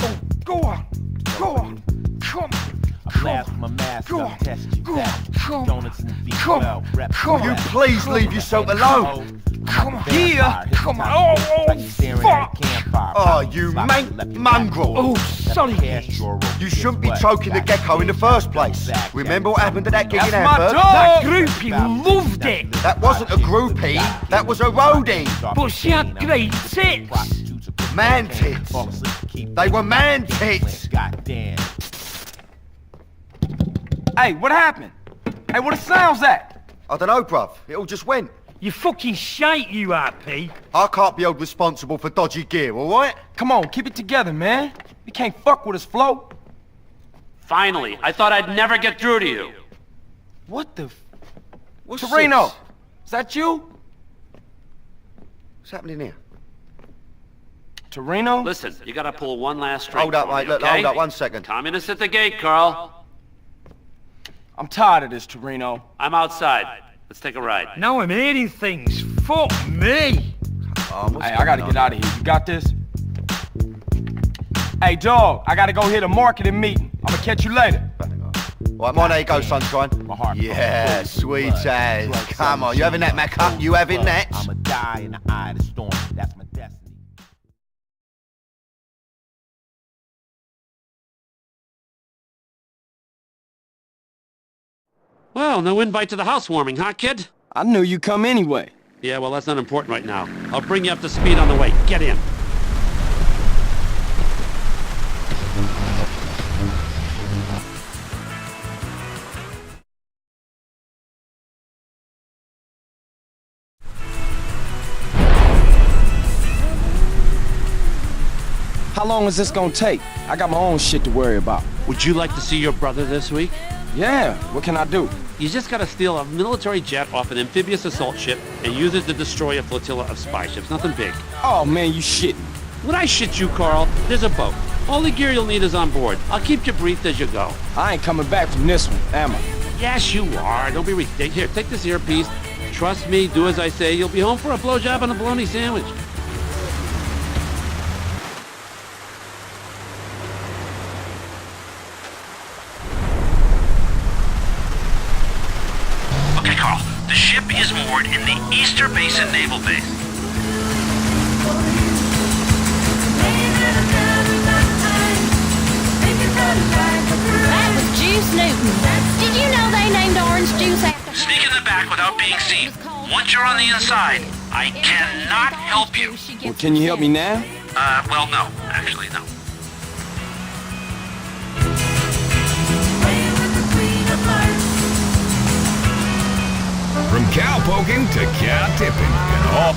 Oh, go on. Go on. Come on. Blast my mask, Go I'll on. test you Go back. on. Come Donuts and on. beef Come well, on. rep Come well. on. You please leave yourself alone. Come on. Here. Come on. Oh, fuck. Oh, you mongrel. Oh, sorry. You shouldn't be choking the gecko in the first place. Remember what happened at that gig in That's my Hamburg? dog. That groupie loved it. That wasn't a groupie, that was a roadie. But she had great tits. Man tits. They were man tits. Goddamn. Hey, what happened? Hey, what the sound's that? I don't know, bruv. It all just went. You fucking shite, you RP. I can't be held responsible for dodgy gear, alright? Come on, keep it together, man. You can't fuck with us, Flo. Finally, I thought I'd never get through to you. What the What's Torino, this? is that you? What's happening here? Torino? Listen, you gotta pull one last string. Hold up, for me, mate. Look, okay? hold up 1 second. Communists at the gate, Carl. I'm tired of this, Torino. I'm outside. Let's take a ride. Now I'm hearing things. Fuck me. Hey, I gotta get out of here. You got this? Hey, dog, I gotta go hit a marketing meeting. I'm gonna catch you later. Right, mine, there you go, sunshine. My heart. Yeah, sweet as. Come on, you having that, Macca? You having that? I'ma die in the eye of the storm. That's my destiny. Well, no invite to the housewarming, huh, kid? I knew you'd come anyway. Yeah, well, that's not important right now. I'll bring you up to speed on the way. Get in. How long is this gonna take? I got my own shit to worry about. Would you like to see your brother this week? Yeah, what can I do? You just gotta steal a military jet off an amphibious assault ship and use it to destroy a flotilla of spy ships. Nothing big. Oh man, you shitting. When I shit you, Carl, there's a boat. All the gear you'll need is on board. I'll keep you briefed as you go. I ain't coming back from this one, am I? Yes, you are. Don't be ridiculous. Here, take this earpiece. Trust me, do as I say. You'll be home for a blowjob and a bologna sandwich. Okay, Carl. The ship is moored in the Easter Basin Naval Base. That was Juice Newton. Did you know they named orange juice after... Sneak in the back without being seen. Once you're on the inside, I cannot help you. Well, can you help me now? Well, no. Actually, no. From cow poking to cow tipping and all.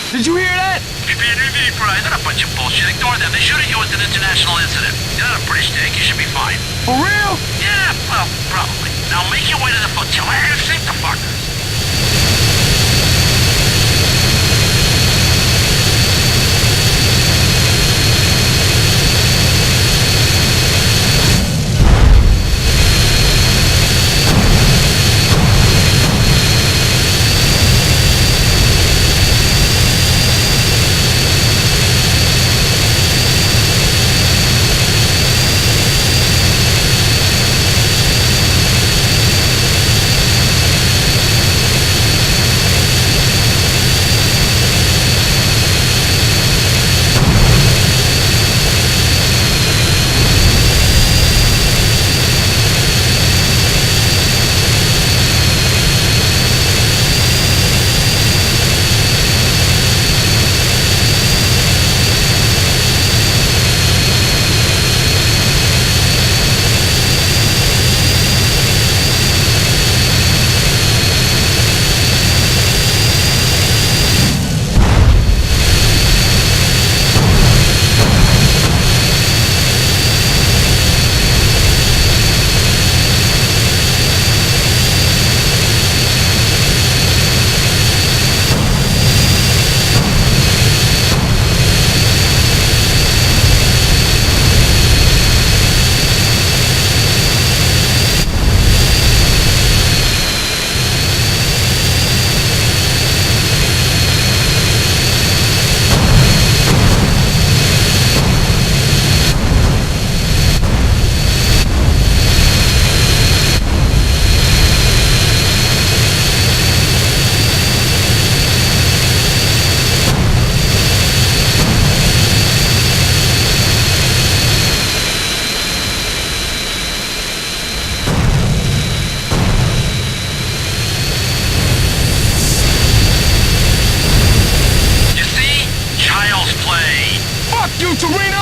Did you hear that? They're a bunch of bullshit. Ignore them. They shooting you as an international incident. You're not a British tank. You should be fine. For real? Yeah, well, probably. Now make your way to the flotilla and sink the fuckers.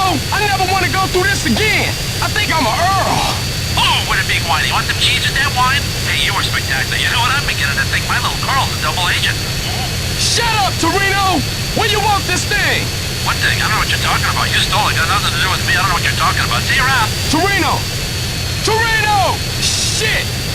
I never want to go through this again. I think I'm a Earl. Oh, what a big wine. You want some cheese with that wine? Hey, you were spectacular. You know what? I'm beginning to think my little Carl's a double agent. Shut up, Torino! Where you want this thing? What thing? I don't know what you're talking about. You stole it. Got nothing to do with me. I don't know what you're talking about. See you around. Torino! Torino! Shit!